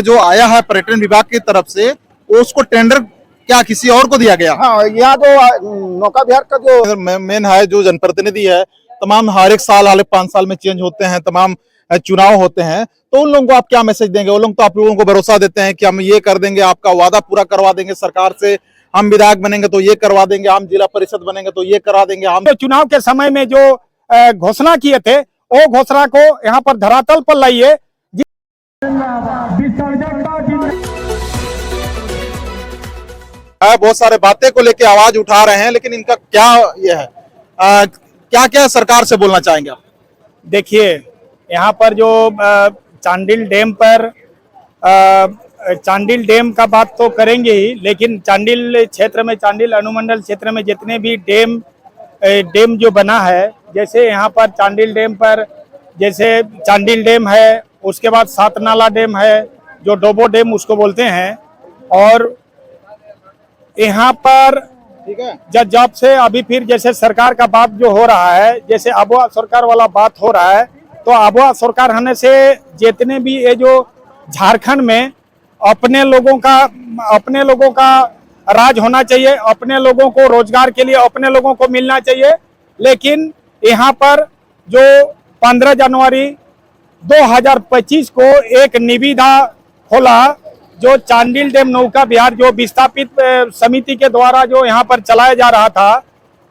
जो आया है पर्यटन विभाग की तरफ से, वो उसको टेंडर क्या किसी और को दिया गया? हाँ, यहाँ जो नौका विहार का जो मेन है जो जनप्रतिनिधि है, तमाम हर एक साल हर 5 साल में चेंज होते हैं, तमाम चुनाव होते हैं, तो उन लोगों को आप क्या मैसेज देंगे? वो लोग तो आप लोगों को भरोसा देते हैं कि हम ये कर देंगे, आपका वादा पूरा करवा देंगे सरकार से, हम विधायक बनेंगे तो ये करवा देंगे, हम जिला परिषद बनेंगे तो ये करा देंगे। हम चुनाव के समय में जो घोषणा किए थे, वो घोषणा को यहाँ पर धरातल पर लाइए। बहुत सारे बातें को लेके आवाज उठा रहे हैं, लेकिन इनका क्या ये है, क्या क्या सरकार से बोलना चाहेंगे आप? देखिए, यहाँ पर जो चांडिल डैम पर चांडिल डैम का बात तो करेंगे ही, लेकिन चांडिल क्षेत्र में, चांडिल अनुमंडल क्षेत्र में जितने भी डैम जो बना है, जैसे यहाँ पर चांडिल डैम पर, जैसे चांडिल डैम है, उसके बाद सातनाला डैम है, जो डोबो डैम उसको बोलते हैं, और यहाँ पर जब से अभी फिर जैसे सरकार का बात जो हो रहा है, जैसे आबोआ सरकार वाला बात हो रहा है, तो आबोआ सरकार होने से जितने भी ये जो झारखंड में अपने लोगों का राज होना चाहिए, अपने लोगों को रोजगार के लिए अपने लोगों को मिलना चाहिए। लेकिन यहाँ पर जो 15 जनवरी 2025 को एक निविदा खोला, जो चांडिल डैम नौका विहार जो विस्थापित समिति के द्वारा जो यहाँ पर चलाया जा रहा था,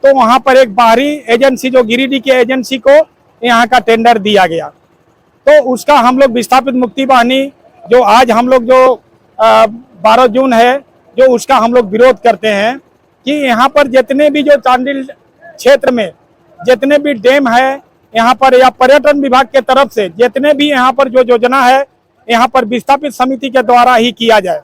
तो वहाँ पर एक बाहरी एजेंसी, जो गिरिडीह की एजेंसी को यहाँ का टेंडर दिया गया। तो उसका हम लोग विस्थापित मुक्ति वाहिनी, जो आज हम लोग जो 12 जून है, जो उसका हम लोग विरोध करते हैं कि यहाँ पर जितने भी जो चांडिल क्षेत्र में जितने भी डैम है यहाँ पर, या पर्यटन विभाग के तरफ से जितने भी यहाँ पर जो योजना है, यहाँ पर विस्थापित समिति के द्वारा ही किया जाए,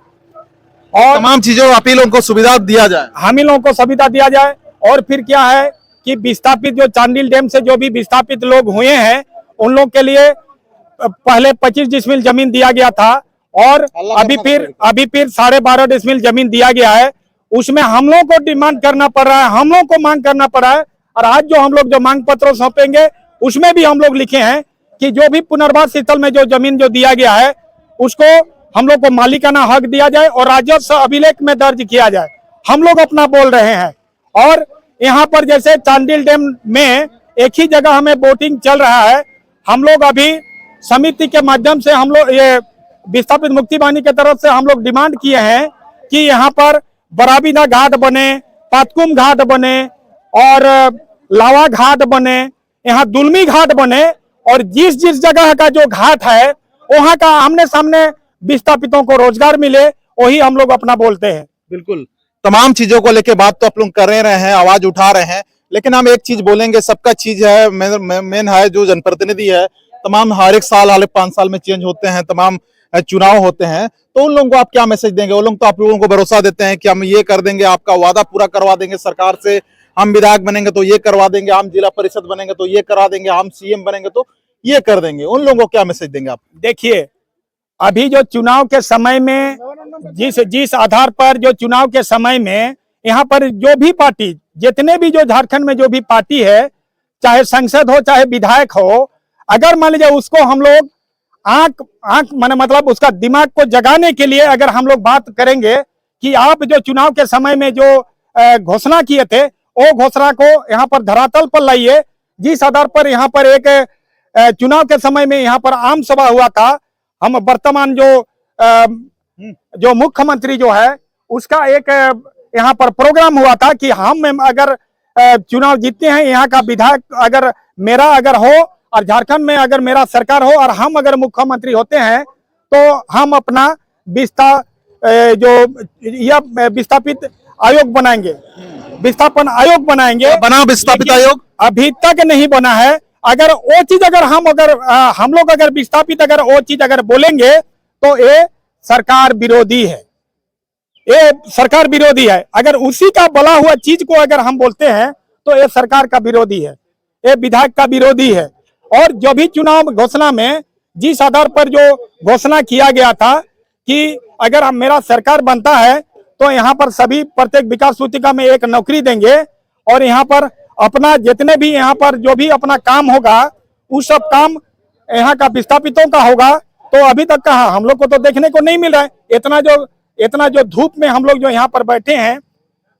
और तमाम चीजों आप ही लोगों को सुविधा दिया जाए, हम ही लोगों को सुविधा दिया जाए। और फिर क्या है कि विस्थापित जो चांडिल डैम से जो भी विस्थापित लोग हुए हैं, उन लोग के लिए पहले 25 डिसमिल जमीन दिया गया था, और अभी फिर 12.5 डिसमिल जमीन दिया गया है। उसमें हम लोग को डिमांड करना पड़ रहा है, हम लोग को मांग करना पड़ रहा है। और आज जो हम लोग जो मांग पत्र सौंपेंगे, उसमें भी हम लोग लिखे हैं कि जो भी पुनर्वास स्थल में जो जमीन जो दिया गया है, उसको हम लोग को मालिकाना हक दिया जाए और राजस्व अभिलेख में दर्ज किया जाए। हम लोग अपना बोल रहे हैं। और यहाँ पर जैसे चांडिल डैम में एक ही जगह हमें बोटिंग चल रहा है, हम लोग अभी समिति के माध्यम से, हम लोग ये विस्थापित मुक्ति वाहिनी की तरफ से हम लोग डिमांड किए हैं कि यहाँ पर बराबीदा घाट बने, पातकुम घाट बने, और लावा घाट बने, यहाँ दुलमी घाट बने, और जिस जिस जगह का जो घाट है, वहाँ का आमने सामने विस्थापितों को रोजगार मिले, वही हम लोग अपना बोलते हैं। बिल्कुल, तमाम चीजों को लेके बात तो आप लोग कर रहे हैं, आवाज उठा रहे हैं, लेकिन हम एक चीज बोलेंगे, सबका चीज है, मेन है जो जनप्रतिनिधि है, तमाम हर एक साल हर 5 साल में चेंज होते हैं, तमाम चुनाव होते हैं, तो उन लोगों को आप क्या मैसेज देंगे? वो लोग तो आप लोगों को भरोसा देते हैं कि हम ये कर देंगे, आपका वादा पूरा करवा देंगे सरकार से, हम विधायक बनेंगे तो ये करवा देंगे, हम जिला परिषद बनेंगे तो ये करा देंगे, हम सीएम बनेंगे तो ये कर देंगे। उन लोगों को क्या मैसेज देंगे आप? देखिए, अभी जो चुनाव के समय में जिस आधार पर जो चुनाव के समय में यहाँ पर जो भी पार्टी, जितने भी जो झारखंड में जो भी पार्टी है, चाहे संसद हो चाहे विधायक हो, अगर मान लीजिए उसको हम लोग आंख मतलब उसका दिमाग को जगाने के लिए अगर हम लोग बात करेंगे कि आप जो चुनाव के समय में जो घोषणा किए थे, वो घोषणा को यहाँ पर धरातल पर लाइए। जिस आधार पर यहाँ पर एक चुनाव के समय में यहाँ पर आम सभा हुआ था, हम वर्तमान जो मुख्यमंत्री जो है, उसका एक यहाँ पर प्रोग्राम हुआ था कि हम अगर चुनाव जीतते हैं, यहाँ का विधायक अगर मेरा अगर हो, और झारखंड में अगर मेरा सरकार हो, और हम अगर मुख्यमंत्री होते हैं, तो हम अपना विस्थापित आयोग बनाएंगे, विस्थापन आयोग बनाएंगे। बना विस्थापित आयोग? अभी तक नहीं बना है। अगर वो चीज अगर हम लोग अगर विस्थापित अगर वो चीज अगर बोलेंगे, तो ये सरकार विरोधी है, ये सरकार विरोधी है। अगर उसी का बोला हुआ चीज को अगर हम बोलते हैं, तो ये सरकार का विरोधी है, ये विधायक का विरोधी है। और जो भी चुनाव घोषणा में जिस आधार पर जो घोषणा किया गया था कि अगर मेरा सरकार बनता है, तो यहाँ पर सभी प्रत्येक विकास सूचिका में एक नौकरी देंगे, और यहाँ पर अपना जितने भी यहाँ पर जो भी अपना काम होगा, उस सब काम यहाँ का विस्थापितों का होगा। तो अभी तक कहाँ, हम लोग को तो देखने को नहीं मिल रहा है। इतना जो धूप में हम लोग जो यहाँ पर बैठे हैं,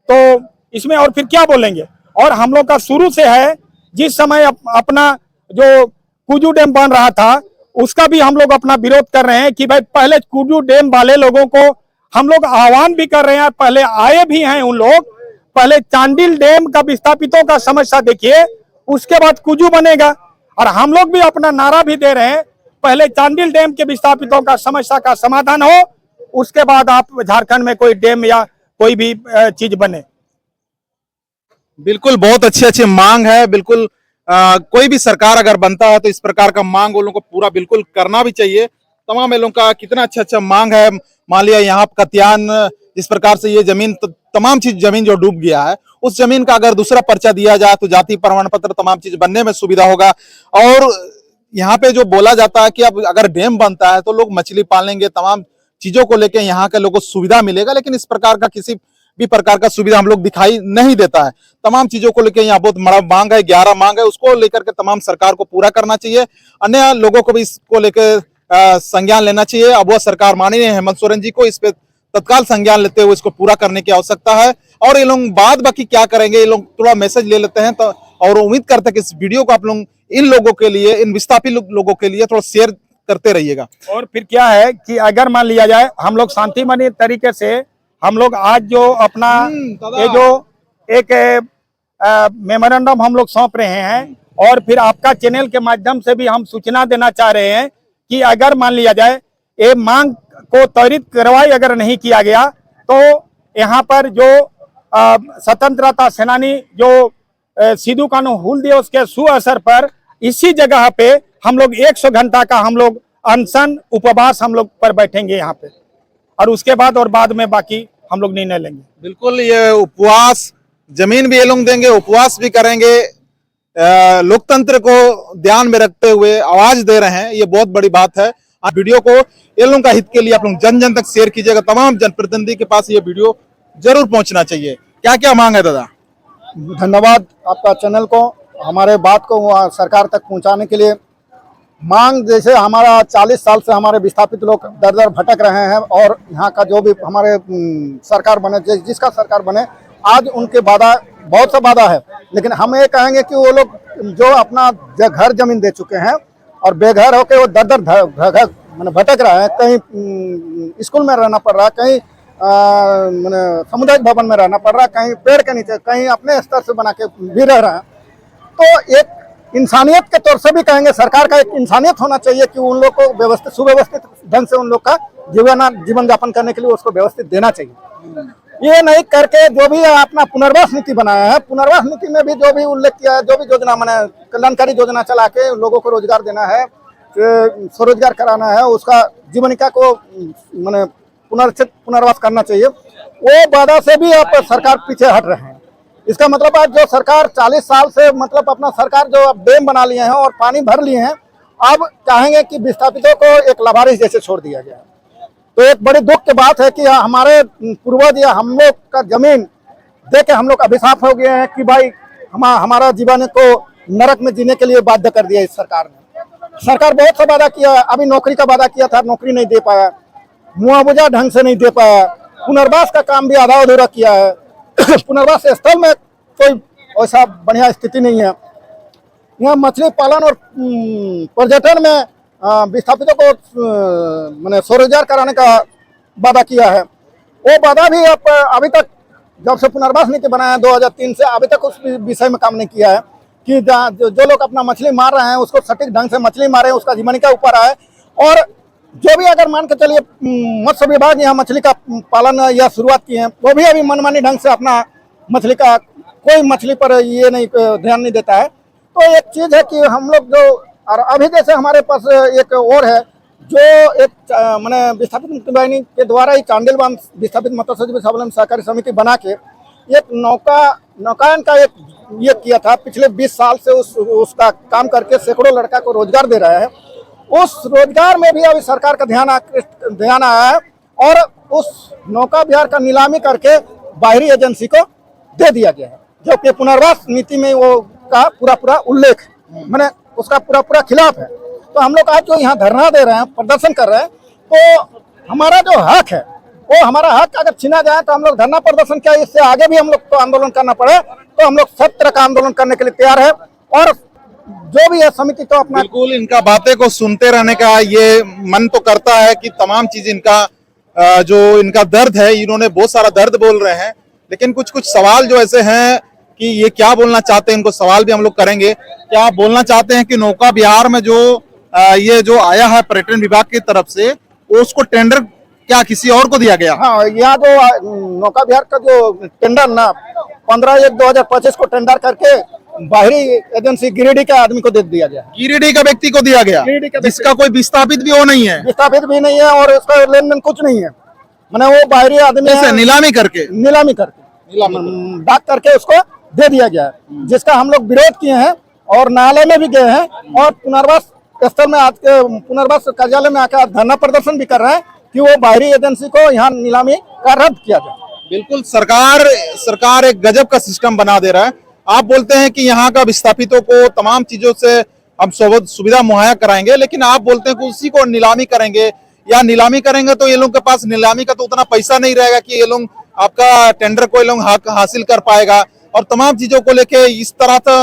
तो इसमें और फिर क्या बोलेंगे। और हम लोग का शुरू से है, जिस समय अपना जो कुजू डैम बन रहा था उसका भी हम लोग अपना विरोध कर रहे हैं कि भाई पहले कुजू डैम वाले लोगों को हम लोग आह्वान भी कर रहे हैं, पहले आए भी हैं उन लोग, पहले चांडिल डैम का विस्थापितों का समस्या देखिए, उसके बाद कुजू बनेगा। और हम लोग भी अपना नारा भी दे रहे हैं, पहले चांडिल डैम के विस्थापितों का समस्या का समाधान हो, उसके बाद आप झारखंड में कोई डैम या कोई भी चीज बने। बिल्कुल, बहुत अच्छी अच्छी मांग है। बिल्कुल कोई भी सरकार अगर बनता है तो इस प्रकार का मांग वो लोगों को पूरा बिल्कुल करना भी चाहिए। तमाम लोगों का कितना अच्छा अच्छा मांग है। मान लिया यहाँ कत्यान, जिस प्रकार से ये जमीन तमाम चीज जमीन जो डूब गया है, उस जमीन का अगर दूसरा पर्चा दिया जाए तो जाति प्रमाण पत्र तमाम चीज बनने में सुविधा होगा। और यहाँ पे जो बोला जाता है कि अब अगर डैम बनता है तो लोग मछली पालेंगे, तमाम चीजों को लेकर यहाँ के लोगों को सुविधा मिलेगा, लेकिन इस प्रकार का किसी भी प्रकार का सुविधा हम लोग दिखाई नहीं देता है। तमाम चीजों को लेकर यहाँ बहुत बड़ा मांग है, 11 मांग है, उसको लेकर के तमाम सरकार को पूरा करना चाहिए। अन्य लोगों को भी इसको लेकर संज्ञान लेना चाहिए। अब वह सरकार माननीय हेमंत सोरेन जी को इस पे तत्काल संज्ञान लेते हुए इसको पूरा करने की आवश्यकता है। और ये लोग बाद बाकी क्या करेंगे, ये लोग थोड़ा मैसेज ले लेते हैं तो, और उम्मीद करते हैं कि इस वीडियो को आप लोग इन लोगों के लिए, इन विस्थापित लोगों के लिए थोड़ा शेयर करते रहिएगा। और फिर क्या है कि अगर मान लिया जाए हम लोग शांतिमय तरीके से हम लोग आज जो अपना ये जो एक मेमोरेंडम हम लोग सौंप रहे हैं, और फिर आपका चैनल के माध्यम से भी हम सूचना देना चाह रहे हैं कि अगर मान लिया जाए ये मांग को त्वरित कार्रवाई अगर नहीं किया गया तो यहाँ पर जो स्वतंत्रता सेनानी जो सिद्धू कान्हू हूल दिवस के सुअवसर पर इसी जगह पे हम लोग 100 घंटा का हम लोग अनशन उपवास हम लोग पर बैठेंगे यहाँ पे, और उसके बाद में बाकी हम लोग निर्णय लेंगे। बिल्कुल, ये उपवास जमीन भी ये लोग देंगे, उपवास भी करेंगे। लोकतंत्र को ध्यान में रखते हुए आवाज दे रहे हैं, ये बहुत बड़ी बात है। आप वीडियो को ये लोगों का हित के लिए आप लोग जन जन तक शेयर कीजिएगा। तमाम जनप्रतिनिधि के पास ये वीडियो जरूर पहुंचना चाहिए। क्या क्या मांग है दादा? धन्यवाद आपका चैनल को हमारे बात को सरकार तक पहुंचाने के लिए। मांग जैसे हमारा 40 साल से हमारे विस्थापित लोग दर दर भटक रहे हैं, और यहाँ का जो भी हमारे सरकार बने, जिसका सरकार बने, आज उनके वादा बहुत सा वादा है, लेकिन हम ये कहेंगे कि वो लोग जो अपना घर जमीन दे चुके हैं और बेघर होकर वो दर दर मैंने भटक रहा है, कहीं स्कूल में रहना पड़ रहा है, कहीं मैंने सामुदायिक भवन में रहना पड़ रहा है, कहीं पेड़ के नीचे, कहीं अपने स्तर से बना के भी रह रहा है। तो एक इंसानियत के तौर से भी कहेंगे, सरकार का एक इंसानियत होना चाहिए कि उन लोग को व्यवस्थित सुव्यवस्थित ढंग से उन लोग का जीवन यापन करने के लिए उसको व्यवस्थित देना चाहिए। ये नहीं करके जो भी अपना पुनर्वास नीति बनाया है, पुनर्वास नीति में भी जो भी उल्लेख किया है, जो भी योजना मैंने कल्याणकारी योजना चला के लोगों को रोजगार देना है, स्वरोजगार कराना है, उसका जीवनिका को मैंने पुनर्वास करना चाहिए, वो वादा से भी अब सरकार पीछे हट रहे हैं। इसका मतलब आज जो सरकार 40 साल से मतलब अपना सरकार जो अब डैम बना लिए हैं और पानी भर लिए हैं, अब चाहेंगे कि विस्थापितों को एक लावारिस जैसे छोड़ दिया गया। तो एक बड़ी दुख की बात है कि हमारे पूर्वज या हम लोग का जमीन दे के हम लोग अभिशाप हो गए हैं कि भाई हमारा जीवन को नरक में जीने के लिए बाध्य कर दिया इस सरकार ने। सरकार बहुत सा वादा किया, अभी नौकरी का वादा किया था, नौकरी नहीं दे पाया, मुआवजा ढंग से नहीं दे पाया, पुनर्वास का काम भी आधा अधूरा किया है। पुनर्वास स्थल में कोई ऐसा बढ़िया स्थिति नहीं है। यहाँ मछली पालन और पर्यटन में विस्थापितों को मैंने स्वरोजगार कराने का वादा किया है। वो वादा भी अभी तक जब से पुनर्वास नीति बनाया 2003 से अभी तक उस विषय में काम नहीं किया है कि जो लोग अपना मछली मार रहे हैं उसको सटीक ढंग से मछली मारे, उसका जीवनिका ऊपर आए। और जो भी अगर मान के चलिए मत्स्य विभाग यहाँ मछली का पालन या शुरुआत की है, वो भी अभी मनमानी ढंग से अपना मछली का कोई मछली पर ये नहीं ध्यान नहीं देता है। तो एक चीज़ है कि हम लोग जो और अभी जैसे हमारे पास एक और है जो एक मैंने विस्थापित मुक्ति वाहिनी के द्वारा ही चांडिल बांध विस्थापित मत्स्य स्वावलंबन सहकारी समिति बना के एक नौकायन का एक ये किया था। पिछले 20 साल से उसका काम करके सैकड़ों लड़का को रोजगार दे रहा है। उस रोजगार में भी अभी सरकार का ध्यान आया है और उस नौका विहार का नीलामी करके बाहरी एजेंसी को दे दिया गया है, जो कि पुनर्वास नीति में वो का पूरा उल्लेख मैंने उसका पूरा खिलाफ है। तो हम लोग आज जो यहाँ धरना दे रहे हैं, प्रदर्शन कर रहे हैं, तो हमारा जो हक है वो हमारा हक अगर छीना जाए तो हम लोग धरना प्रदर्शन किया, इससे आगे भी हम लोग को आंदोलन करना पड़े तो हम लोग सब तरह का आंदोलन करने के लिए तैयार है। और जो भी है समिति तो अपना बिल्कुल इनका बातें को सुनते रहने का ये मन तो करता है कि तमाम चीज इनका जो इनका दर्द है, इन्होंने बहुत सारा दर्द बोल रहे हैं, लेकिन कुछ कुछ सवाल जो ऐसे हैं कि ये क्या बोलना चाहते हैं, इनको सवाल भी हम लोग करेंगे। क्या आप बोलना चाहते हैं कि नौका बिहार में जो ये जो आया है पर्यटन विभाग की तरफ से, उसको टेंडर क्या किसी और को दिया गया? हाँ, यह जो नौका विहार का जो टेंडर ना 15/1/2025 को टेंडर करके बाहरी एजेंसी गिरिडीह के आदमी को दे दिया गया, गिरिडीह का व्यक्ति को दिया गया, गिरिडीह का जिसका कोई विस्थापित भी वो नहीं है, विस्थापित भी नहीं है और उसका लेन देन कुछ नहीं है। मैंने वो बाहरी आदमी ऐसे नीलामी करके डाक करके उसको दे दिया गया है, जिसका हम लोग विरोध किए हैं और न्यायालय में भी गए हैं और पुनर्वास स्थल में आज के पुनर्वास कार्यालय में आकर धरना प्रदर्शन भी कर रहे हैं कि वो बाहरी एजेंसी को यहाँ नीलामी का रद्द किया जाए। बिल्कुल सरकार एक गजब का सिस्टम बना दे रहा है। आप बोलते हैं कि यहाँ का विस्थापितों को तमाम चीजों से हम सुविधा मुहैया कराएंगे, लेकिन आप बोलते हैं कि उसी को नीलामी करेंगे, या नीलामी करेंगे तो ये लोग के पास नीलामी का तो उतना पैसा नहीं रहेगा कि ये लोग आपका टेंडर को ये लोग हासिल कर पाएगा। और तमाम चीजों को लेके इस तरह तो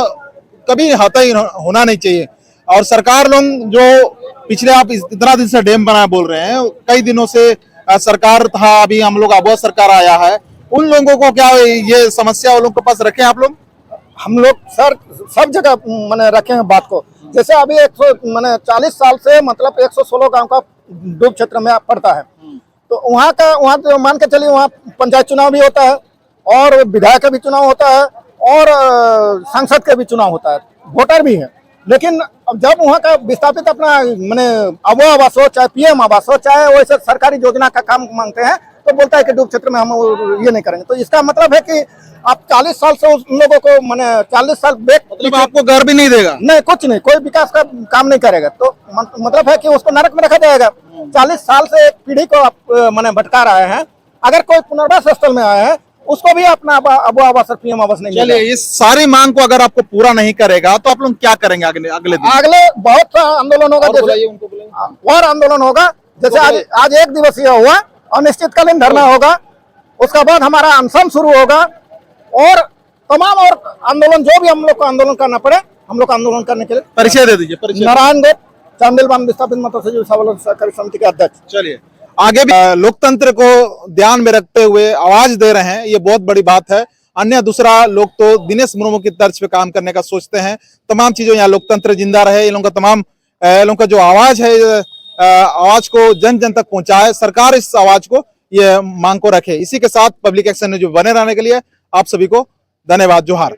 कभी ही होना नहीं चाहिए। और सरकार लोग जो पिछले आप इतना दिन से डैम बना बोल रहे हैं, कई दिनों से सरकार था, अभी हम लोग अब सरकार आया है, उन लोगों को क्या ये समस्या उन लोगों के पास रखे आप लोग? हम लोग सर सब जगह मैंने रखे हैं बात को। जैसे अभी 40 साल से मतलब 116 गांव का डूब क्षेत्र में पड़ता है, तो वहाँ तो मान के चलिए वहाँ पंचायत चुनाव भी होता है और विधायक का भी चुनाव होता है और सांसद का भी चुनाव होता है, वोटर भी है। लेकिन जब वहाँ का विस्थापित अपना अबो आवास हो, चाहे PM आवास हो, चाहे वैसे सरकारी योजना का काम मांगते हैं, तो बोलता है कि डूब क्षेत्र में हम ये नहीं करेंगे। तो इसका मतलब है कि आप 40 साल से उस लोगों को 40 साल मतलब आपको घर भी नहीं देगा? नहीं, कुछ नहीं, कोई विकास का काम नहीं करेगा, तो मतलब है कि उसको नरक में रखा जाएगा। 40 साल से एक पीढ़ी को आप भटका रहे हैं। अगर कोई पुनर्वास स्थल में आया है उसको भी अपना अबो आवास और PM आवास नहीं मिलेगा। चलिए, इस सारी मांग को अगर आपको पूरा नहीं करेगा तो आप लोग क्या करेंगे अगले दिन? अगले बहुत सा आंदोलन होगा, और आंदोलन होगा। जैसे आज 1 दिवसीय हुआ, अनिश्चितकालीन धरना होगा, उसका बाद हमारा अनशन शुरू होगा और तमाम और आंदोलन जो भी हम लोग को आंदोलन करना पड़े, हम लोग आंदोलन करने के लिए। परिचय दे दीजिए। परिचय। नारायण गोप, चांडिल बांध विस्थापित मत्स्य जीव स्वावलंबन सहकारी समिति के अध्यक्ष। चलिए आगे भी लोकतंत्र को ध्यान में रखते हुए आवाज दे रहे हैं, ये बहुत बड़ी बात है। अन्य दूसरा लोग तो दिनेश मुर्मू की तर्ज पे काम करने का सोचते हैं। तमाम चीजों यहाँ लोकतंत्र जिंदा रहे, ये लोगों का तमाम लोगों का जो आवाज है, आवाज को जन जन तक पहुंचाए, सरकार इस आवाज को ये मांग को रखे। इसी के साथ पब्लिक एक्शन में जो बने रहने के लिए आप सभी को धन्यवाद, जोहार।